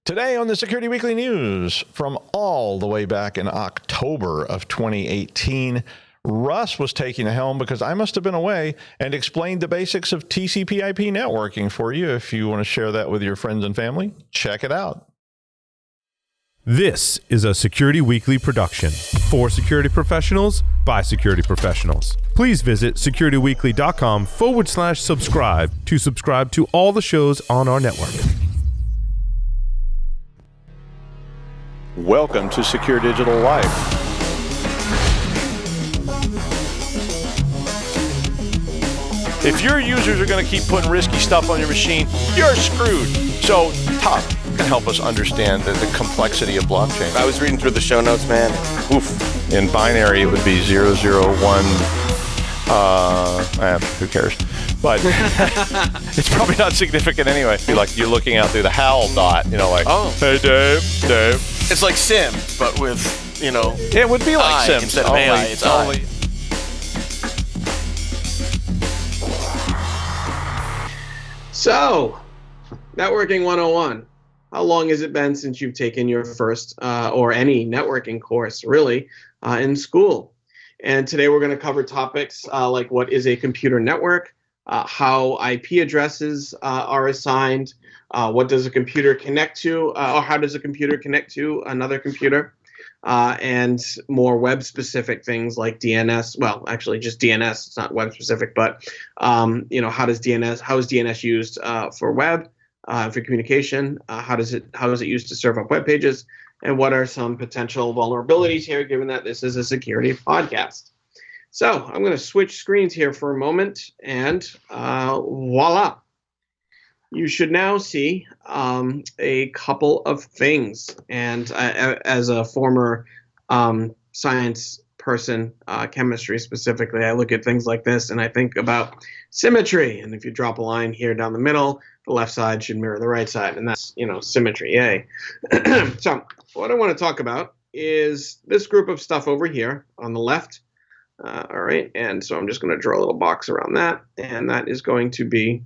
Today on the Security Weekly News, from all the way back in October of 2018, Russ was taking the helm because I must have been away and explained the basics of TCP/IP networking for you. If you want to share that with your friends and family, check it out. This is a Security Weekly production for security professionals by security professionals. Please visit securityweekly.com/subscribe to subscribe to all the shows on our network. Welcome to Secure Digital Life. If your users are going to keep putting risky stuff on your machine, you're screwed. So Top can help us understand the complexity of blockchain. I was reading through the show notes, man. Oof. In binary, it would be 001. Who cares? But it's probably not significant anyway. Be like you're looking out through the HAL dot, like, oh, hey Dave. It's like Sims, but with, It would be like Sims. Instead of AI, it's only. So, Networking 101. How long has it been since you've taken your first or any networking course, really, in school? And today we're going to cover topics like what is a computer network, how IP addresses are assigned, what does a computer connect to, or how does a computer connect to another computer, and more web-specific things like DNS. Well, actually, just DNS. It's not web-specific, but how is DNS used for web, for communication? How is it used to serve up web pages? And what are some potential vulnerabilities here, given that this is a security podcast? So I'm going to switch screens here for a moment, and voila. You should now see a couple of things. And as a former science person, chemistry specifically, I look at things like this and I think about symmetry. And if you drop a line here down the middle, the left side should mirror the right side. And that's, symmetry, yay. So what I want to talk about is this group of stuff over here on the left. All right. And so I'm just going to draw a little box around that. And that is going to be,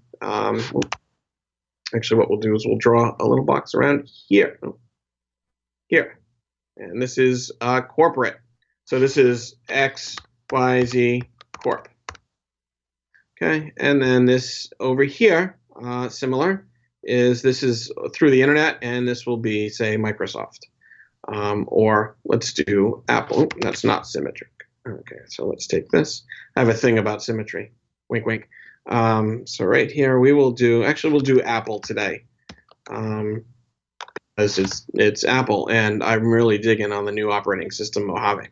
actually what we'll do is we'll draw a little box around here. Here. And this is corporate. So this is XYZ Corp. Okay. And then this over here, similar, this is through the internet, and this will be, say, Microsoft. Or let's do Apple. That's not symmetric. Okay, so let's take this. I have a thing about symmetry. Wink, wink. So right here, we'll do Apple today. It's Apple, and I'm really digging on the new operating system, Mojave.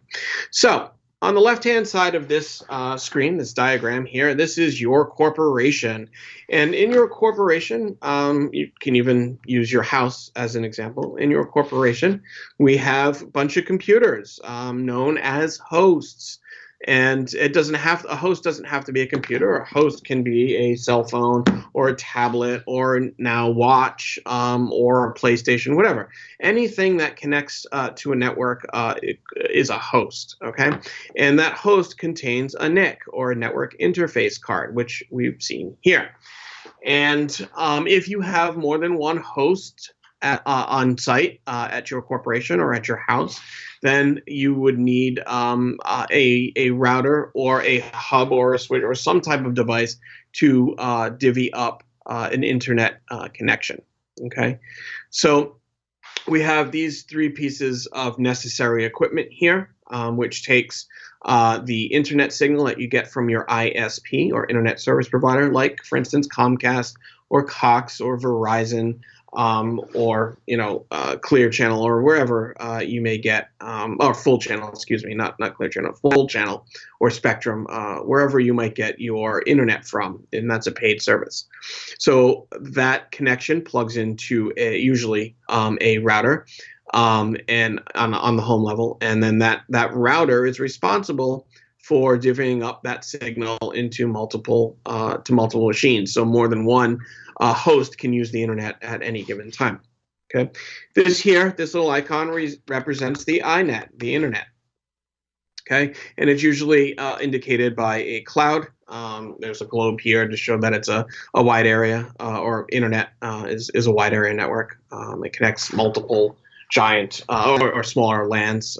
So on the left-hand side of this screen, this diagram here, this is your corporation. And in your corporation, you can even use your house as an example. In your corporation, we have a bunch of computers known as hosts. And a host doesn't have to be a computer. A host can be a cell phone or a tablet or now watch or a PlayStation, whatever. Anything that connects to a network is a host, okay? And that host contains a NIC or a network interface card, which we've seen here. And if you have more than one host on site at your corporation or at your house, then you would need a router or a hub or a switch or some type of device to divvy up an internet connection. Okay, so we have these three pieces of necessary equipment here, which takes the internet signal that you get from your ISP or internet service provider, like, for instance, Comcast or Cox or Verizon, or Clear Channel or wherever you may get, or Full Channel, excuse me, not Clear Channel, Full Channel or Spectrum, wherever you might get your internet from, and that's a paid service. So that connection plugs into usually a router, and on the home level, and then that router is responsible for divvying up that signal into multiple machines. So more than one host can use the internet at any given time. Okay, this little icon represents the INET, the internet. Okay, and it's usually indicated by a cloud. There's a globe here to show that it's a wide area, or internet is a wide area network. It connects multiple giant or smaller LANs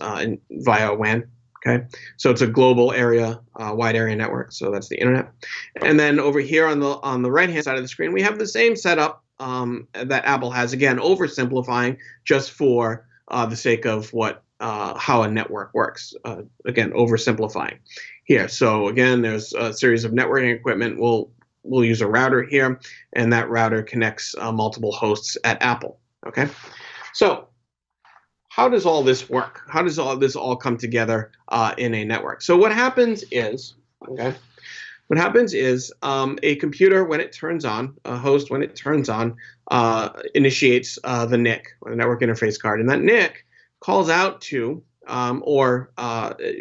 via WAN. Okay, so it's a global area, wide area network. So that's the internet. And then over here on the right hand side of the screen, we have the same setup that Apple has. Again, oversimplifying just for the sake of how a network works. Again, oversimplifying here. So again, there's a series of networking equipment. We'll use a router here, and that router connects multiple hosts at Apple. Okay, so how does all this work? How does all this come together in a network? So what happens is, a computer, when it turns on, a host, when it turns on, initiates the NIC, or the network interface card, and that NIC calls out to, or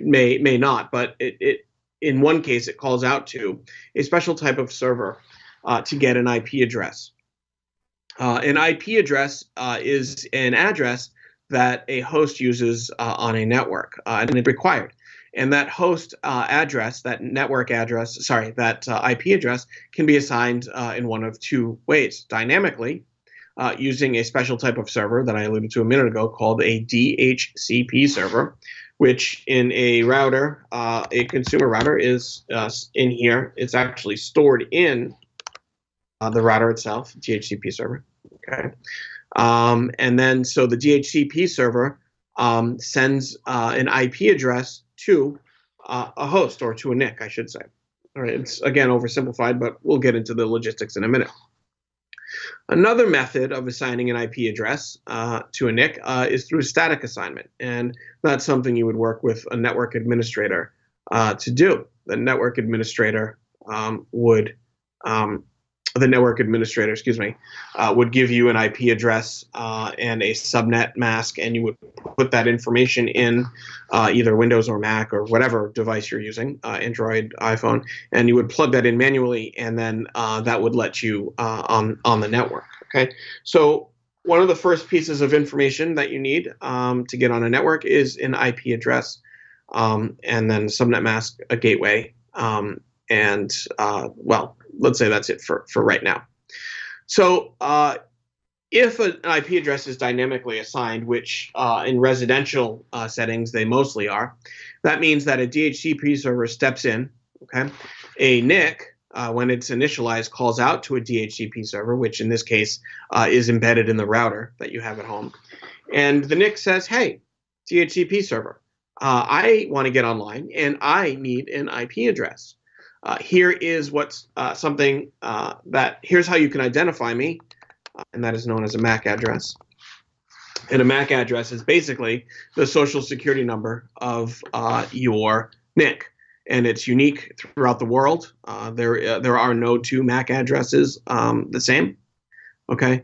may not, but it in one case it calls out to a special type of server to get an IP address. An IP address is an address that a host uses on a network, and it's required. And that host address, that network address, that IP address can be assigned in one of two ways: dynamically, using a special type of server that I alluded to a minute ago called a DHCP server, which in a router, a consumer router, is in here. It's actually stored in the router itself, DHCP server. Okay. And then so the DHCP server sends an IP address to a host, or to a NIC, I should say. All right, it's again oversimplified, but we'll get into the logistics in a minute. Another method of assigning an IP address to a NIC is through static assignment, and that's something you would work with a network administrator to do. The network administrator would give you an IP address and a subnet mask, and you would put that information in either Windows or Mac or whatever device you're using, Android, iPhone, and you would plug that in manually, and then that would let you on the network. Okay, so one of the first pieces of information that you need to get on a network is an IP address, and then subnet mask, a gateway, and let's say that's it for right now. So if an IP address is dynamically assigned, which in residential settings they mostly are, that means that a DHCP server steps in. Okay, a NIC, when it's initialized, calls out to a DHCP server, which in this case is embedded in the router that you have at home, and the NIC says, "Hey, DHCP server, I want to get online, and I need an IP address. Here is what's here's how you can identify me," and that is known as a MAC address. And a MAC address is basically the social security number of your NIC, and it's unique throughout the world. There are no two MAC addresses the same. Okay,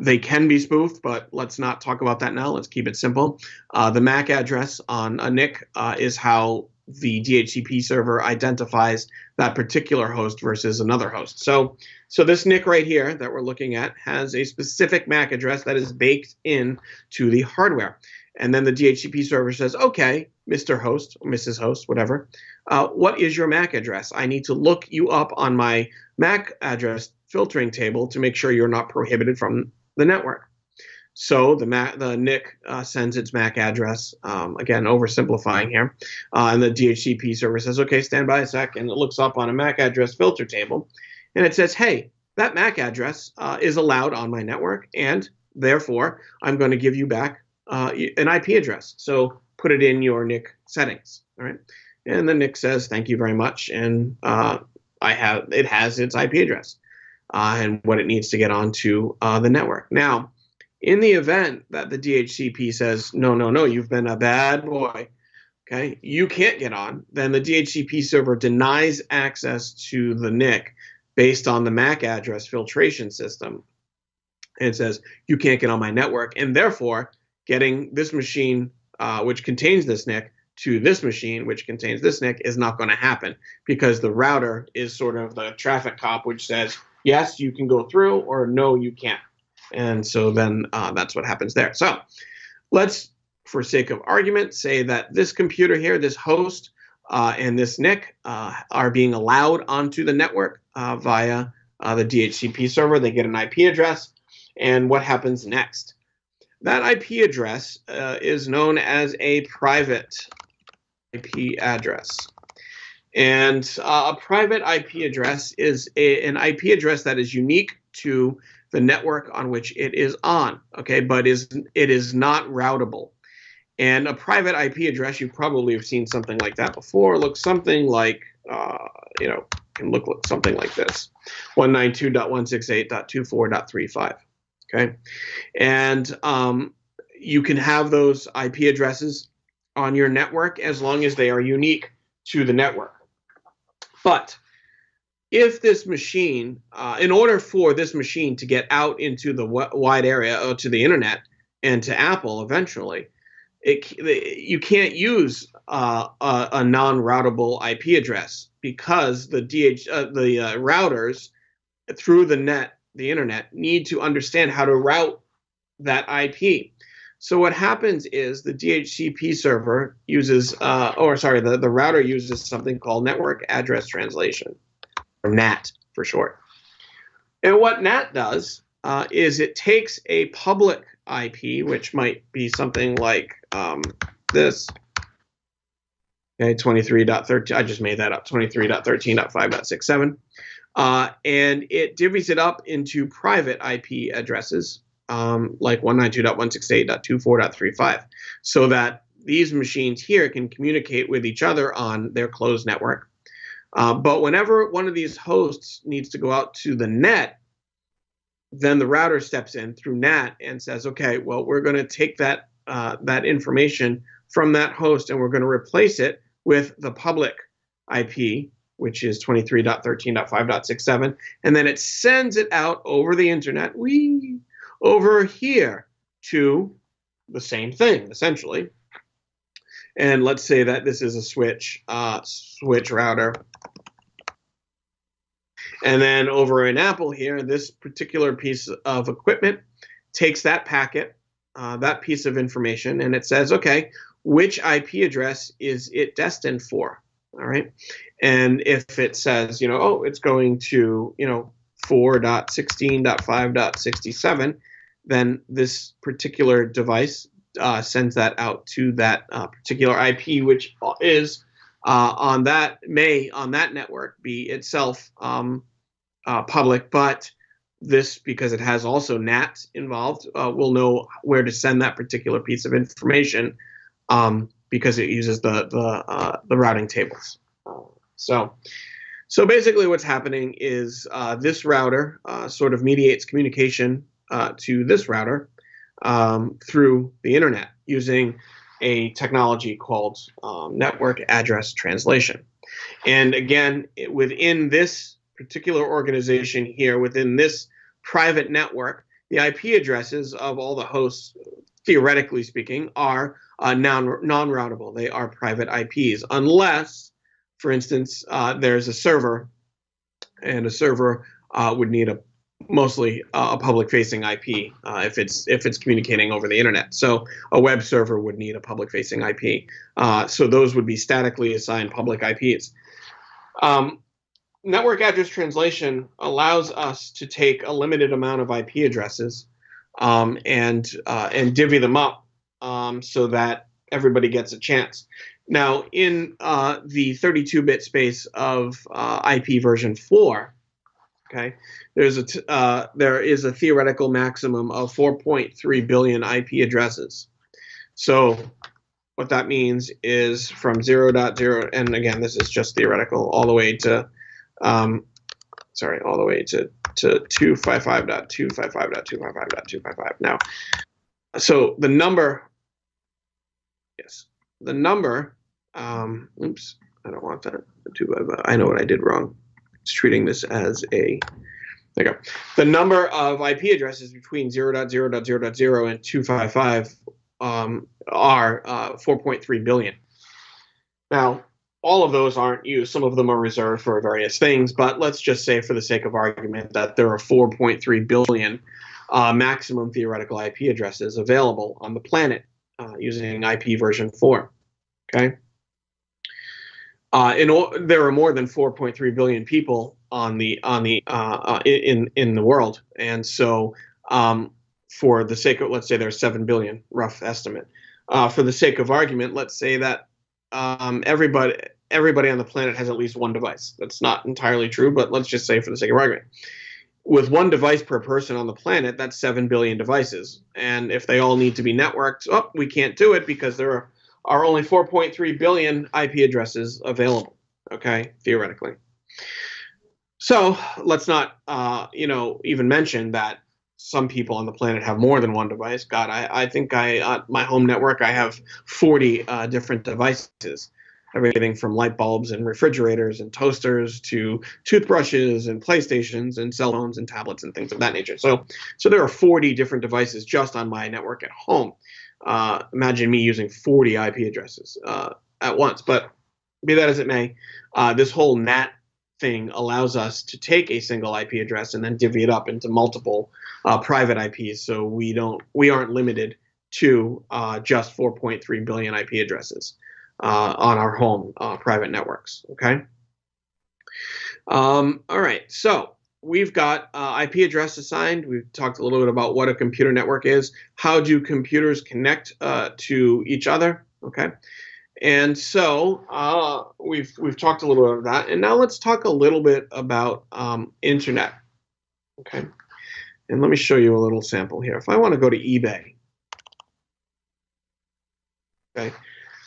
they can be spoofed, but let's not talk about that now. Let's keep it simple. The MAC address on a NIC is how the DHCP server identifies that particular host versus another host. So this NIC right here that we're looking at has a specific MAC address that is baked in to the hardware. And then the DHCP server says, "Okay, Mr. Host, or Mrs. Host, whatever, what is your MAC address? I need to look you up on my MAC address filtering table to make sure you're not prohibited from the network." So the NIC sends its MAC address, again, oversimplifying here, and the DHCP server says, "Okay, stand by a sec," and it looks up on a MAC address filter table, and it says, "Hey, that MAC address is allowed on my network, and therefore I'm going to give you back an IP address. So put it in your NIC settings." All right, and the NIC says, "Thank you very much," and it has its IP address and what it needs to get onto the network. Now, in the event that the DHCP says, no, you've been a bad boy, okay, you can't get on, then the DHCP server denies access to the NIC based on the MAC address filtration system. And it says, you can't get on my network, and therefore getting this machine, which contains this NIC, to this machine, which contains this NIC, is not going to happen, because the router is sort of the traffic cop, which says, yes, you can go through, or no, you can't. And so then that's what happens there. So let's for sake of argument, say that this computer here, this host, and this NIC are being allowed onto the network via the DHCP server. They get an IP address, and what happens next? That IP address is known as a private IP address. And a private IP address is an IP address that is unique to the network on which it is on, okay, but it is not routable. And a private IP address, you probably have seen something like that before, looks something like, can look something like this, 192.168.24.35, okay? And you can have those IP addresses on your network as long as they are unique to the network. But if this machine, in order for this machine to get out into the wide area, or to the internet and to Apple eventually, you can't use a non-routable IP address because the routers through the internet, need to understand how to route that IP. So what happens is the DHCP server uses, the router uses something called network address translation, or NAT for short. And what NAT does is it takes a public IP, which might be something like this. Okay, 23.13. I just made that up. 23.13.5.67, and it divvies it up into private IP addresses, like 192.168.24.35, so that these machines here can communicate with each other on their closed network. But whenever one of these hosts needs to go out to the net, then the router steps in through NAT and says, okay, well, we're going to take that information from that host and we're going to replace it with the public IP, which is 23.13.5.67, and then it sends it out over the internet, over here to the same thing, essentially. And let's say that this is a switch router. And then over in Apple here, this particular piece of equipment takes that packet, that piece of information, and it says, okay, which IP address is it destined for? All right. And if it says, it's going to, 4.16.5.67, then this particular device sends that out to that particular IP, which is on that network be itself public, but this, because it has also NAT involved, will know where to send that particular piece of information because it uses the routing tables. So basically what's happening is this router sort of mediates communication to this router through the internet using a technology called network address translation. And again, within this particular organization here, within this private network, the IP addresses of all the hosts, theoretically speaking, are non-routable. They are private IPs, unless, for instance, there's a server, and a server would need mostly a public-facing IP if it's communicating over the internet. So a web server would need a public-facing IP. So those would be statically assigned public IPs. Network address translation allows us to take a limited amount of IP addresses and divvy them up so that everybody gets a chance. Now, in the 32-bit space of IP version 4, okay, there is a theoretical maximum of 4.3 billion IP addresses. So what that means is from 0.0, and again, this is just theoretical, all the way to 255.255.255.255. Now, so the number, oops, I don't want that. I know what I did wrong. It's treating this as there you go. The number of IP addresses between 0.0.0.0 and 255 are 4.3 billion. Now, all of those aren't used. Some of them are reserved for various things, but let's just say for the sake of argument that there are 4.3 billion maximum theoretical IP addresses available on the planet using IP version 4. Okay. There are more than 4.3 billion people in the world, and so for the sake of, let's say there's 7 billion, rough estimate. For the sake of argument, let's say that everybody on the planet has at least one device. That's not entirely true, but let's just say for the sake of argument, with one device per person on the planet, that's 7 billion devices. And if they all need to be networked, we can't do it because there are only 4.3 billion IP addresses available, okay, theoretically. So let's not, even mention that some people on the planet have more than one device. God, I think my home network, I have 40 different devices. Everything from light bulbs and refrigerators and toasters to toothbrushes and PlayStations and cell phones and tablets and things of that nature. So there are 40 different devices just on my network at home. Imagine me using 40 IP addresses at once. But be that as it may, this whole NAT thing allows us to take a single IP address and then divvy it up into multiple private IPs. So we aren't limited to just 4.3 billion IP addresses on our home private networks. Okay. All right. So we've got IP address assigned. We've talked a little bit about what a computer network is. How do computers connect to each other? Okay. And so we've talked a little bit about that. And now let's talk a little bit about internet. Okay. And let me show you a little sample here. If I want to go to eBay, okay,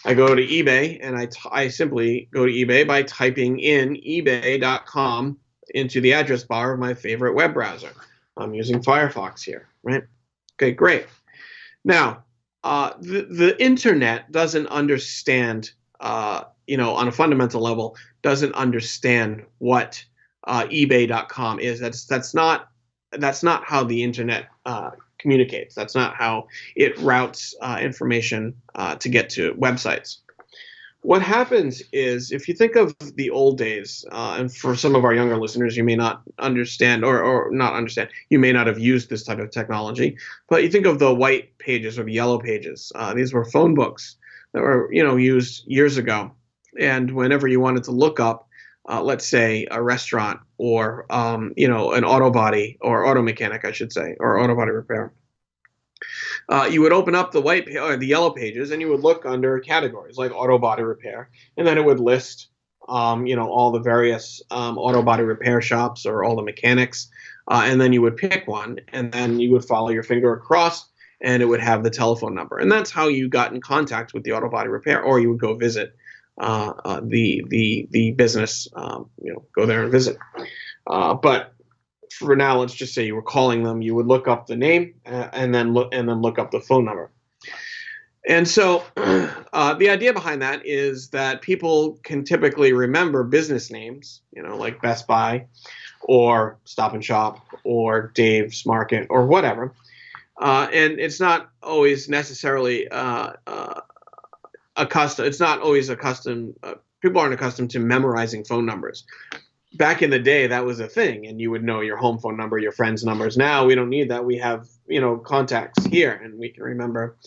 I go to eBay and I simply go to eBay by typing in ebay.com into the address bar of my favorite web browser. I'm using Firefox here, right? Okay, great. Now, the internet doesn't understand, on a fundamental level, doesn't understand what ebay.com is. That's not how the internet communicates. That's not how it routes information to get to websites. What happens is, if you think of the old days, and for some of our younger listeners, you may not understand or not understand, you may not have used this type of technology, but you think of the white pages or the yellow pages. These were phone books that were, used years ago. And whenever you wanted to look up, let's say, a restaurant or, an auto body or auto mechanic, I should say, or auto body repair, you would open up the white or the yellow pages and you would look under categories like auto body repair, and then it would list, all the various auto body repair shops or all the mechanics, and then you would pick one, and then you would follow your finger across, and it would have the telephone number, and that's how you got in contact with the auto body repair, or you would go visit the business, go there and visit. But for now, let's just say you were calling them. You would look up the name and then look up the phone number. And so the idea behind that is that people can typically remember business names, like Best Buy or Stop and Shop or Dave's Market or whatever. And it's not always necessarily people aren't accustomed to memorizing phone numbers. Back in the day, that was a thing, and you would know your home phone number, your friends' numbers. Now we don't need that. We have, contacts here, and we can remember.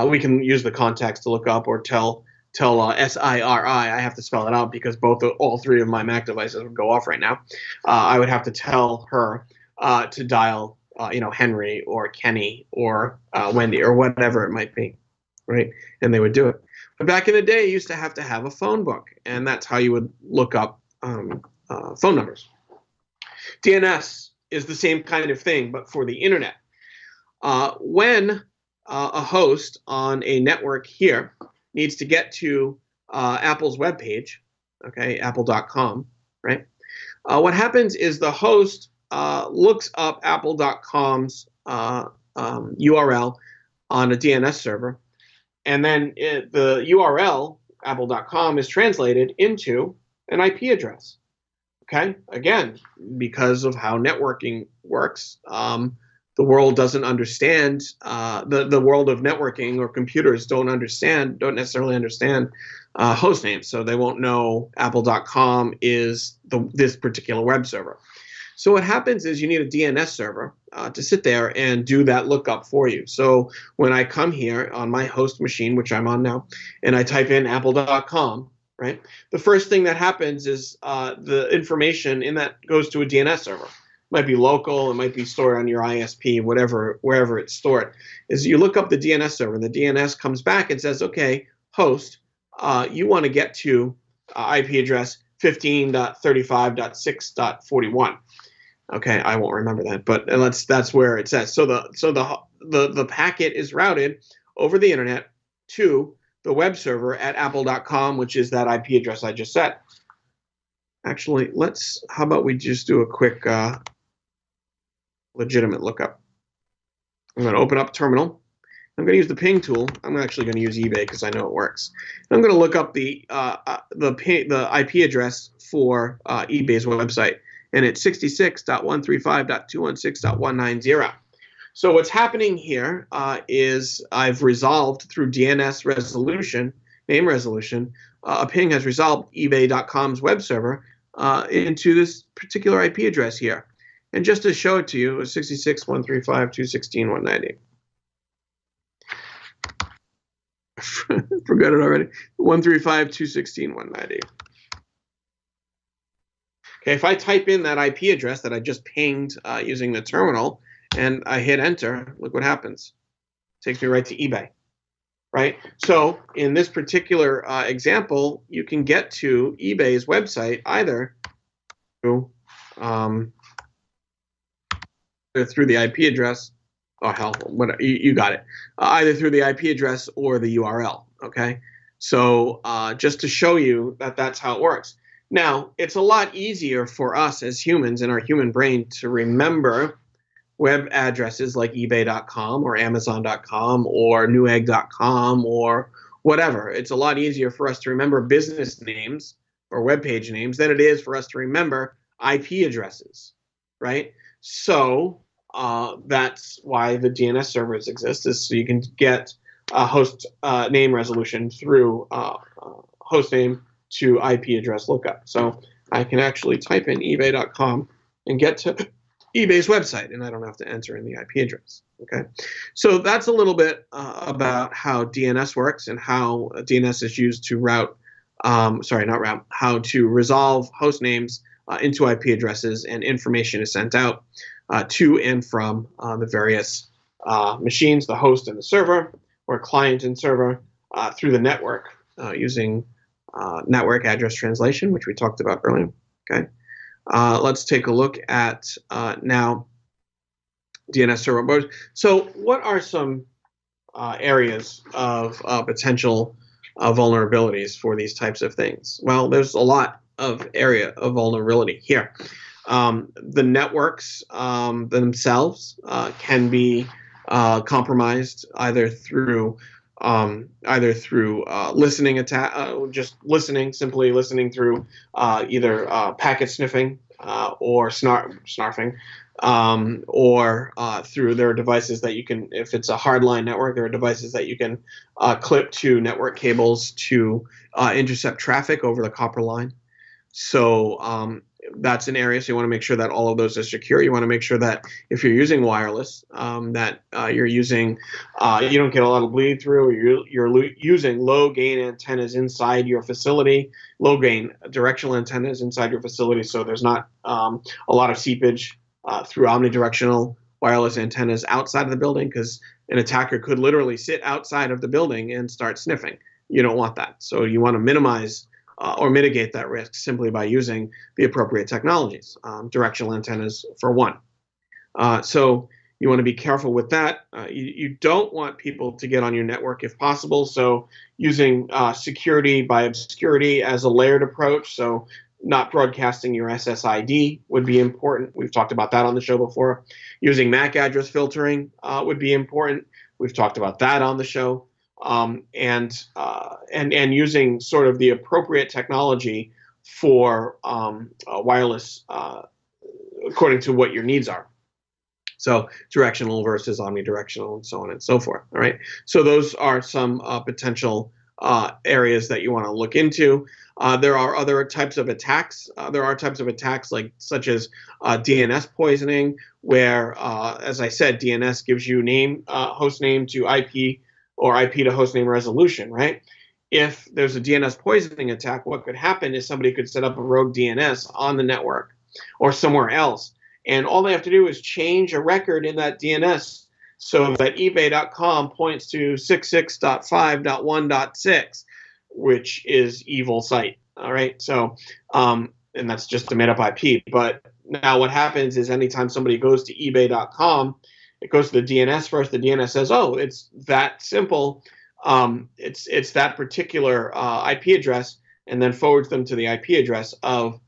We can use the contacts to look up or tell SIRI. I have to spell it out because all three of my Mac devices would go off right now. I would have to tell her to dial, Henry or Kenny or Wendy or whatever it might be, right? And they would do it. But back in the day, you used to have a phone book, and that's how you would look up phone numbers. DNS is the same kind of thing, but for the internet. When a host on a network here needs to get to Apple's webpage, okay, apple.com, right? What happens is the host looks up apple.com's URL on a DNS server, and then the URL, apple.com, is translated into an IP address. Okay, again, because of how networking works, the world doesn't understand, the world of networking or computers don't necessarily understand host names, so they won't know apple.com is this particular web server. So what happens is you need a DNS server to sit there and do that lookup for you. So when I come here on my host machine, which I'm on now, and I type in apple.com, right? The first thing that happens is the information in that goes to a DNS server. It might be local, it might be stored on your ISP, wherever it's stored. Is you look up the DNS server, and the DNS comes back and says, okay, host, you want to get to IP address 15.35.6.41. Okay, I won't remember that, but that's where it says. So the packet is routed over the internet to the web server at apple.com, which is that IP address I just set. Actually, how about we just do a quick legitimate lookup. I'm going to open up terminal. I'm going to use the ping tool. I'm actually going to use eBay because I know it works. I'm going to look up the IP address for eBay's website, and it's 66.135.216.190. So what's happening here is I've resolved through DNS resolution, name resolution, a ping has resolved eBay.com's web server into this particular IP address here. And just to show it to you, it's 66.135.216.190. Forgot it already. 135.216.190. Okay, if I type in that IP address that I just pinged using the terminal and I hit enter, look what happens. It takes me right to eBay, right? So in this particular example, you can get to eBay's website either through the IP address. Oh, hell, you got it. Either through the IP address or the URL, okay? So just to show you that that's how it works. Now, it's a lot easier for us as humans in our human brain to remember web addresses like ebay.com or amazon.com or newegg.com or whatever. It's a lot easier for us to remember business names or web page names than it is for us to remember IP addresses, right? So that's why the DNS servers exist, is so you can get a host name resolution through host name to IP address lookup. So I can actually type in ebay.com and get to eBay's website, and I don't have to enter in the IP address. Okay, so that's a little bit about how DNS works and how DNS is used to route, how to resolve host names into IP addresses, and information is sent out to and from the various machines, the host and the server, or client and server, through the network using network address translation, which we talked about earlier. Okay, let's take a look at now DNS server boards. So what are some areas of potential vulnerabilities for these types of things? Well, there's a lot of area of vulnerability here. The networks themselves can be compromised either through listening attack, simply listening through either packet sniffing or snarfing, or through their devices that you can, if it's a hardline network, there are devices that you can clip to network cables to intercept traffic over the copper line. So that's an area. So you want to make sure that all of those are secure. You want to make sure that if you're using wireless, that you're using, you don't get a lot of bleed through. Or you're using low gain antennas inside your facility, low gain directional antennas inside your facility. So there's not a lot of seepage through omnidirectional wireless antennas outside of the building, because an attacker could literally sit outside of the building and start sniffing. You don't want that. So you want to minimize or mitigate that risk simply by using the appropriate technologies, directional antennas for one. So you want to be careful with that. You don't want people to get on your network if possible. So using security by obscurity as a layered approach. So not broadcasting your SSID would be important. We've talked about that on the show before. Using MAC address filtering would be important. We've talked about that on the show. And using sort of the appropriate technology for wireless according to what your needs are. So directional versus omnidirectional and so on and so forth. All right. So those are some potential areas that you want to look into. There are other types of attacks. There are types of attacks such as DNS poisoning, where, as I said, DNS gives you host name to IP or IP to host name resolution, right? If there's a DNS poisoning attack, what could happen is somebody could set up a rogue DNS on the network or somewhere else. And all they have to do is change a record in that DNS so that ebay.com points to 66.5.1.6, which is evil site. All right. So, and that's just a made up IP. But now what happens is anytime somebody goes to ebay.com, it goes to the DNS first. The DNS says, oh, it's that simple. It's that particular IP address, and then forwards them to the IP address of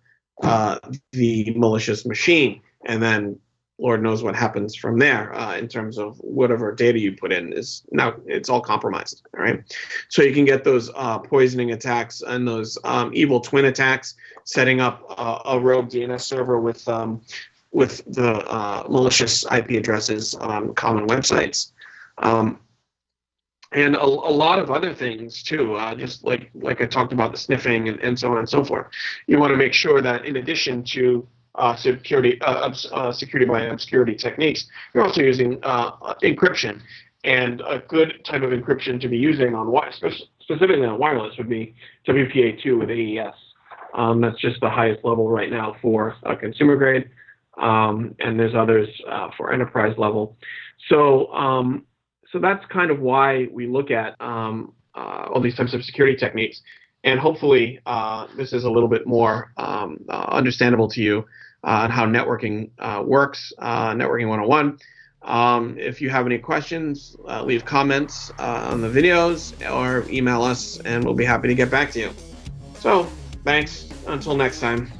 the malicious machine. And then Lord knows what happens from there in terms of whatever data you put in is now it's all compromised. All right. So you can get those poisoning attacks and those evil twin attacks, setting up a rogue DNS server with the malicious IP addresses on common websites. And a lot of other things too, just like I talked about the sniffing and so on and so forth. You want to make sure that in addition to security by obscurity techniques, you're also using encryption. And a good type of encryption to be using on specifically on wireless would be WPA2 with AES. That's just the highest level right now for consumer grade, and there's others for enterprise level. So that's kind of why we look at all these types of security techniques. And hopefully this is a little bit more understandable to you on how networking works, Networking 101. If you have any questions, leave comments on the videos or email us, and we'll be happy to get back to you. So thanks. Until next time.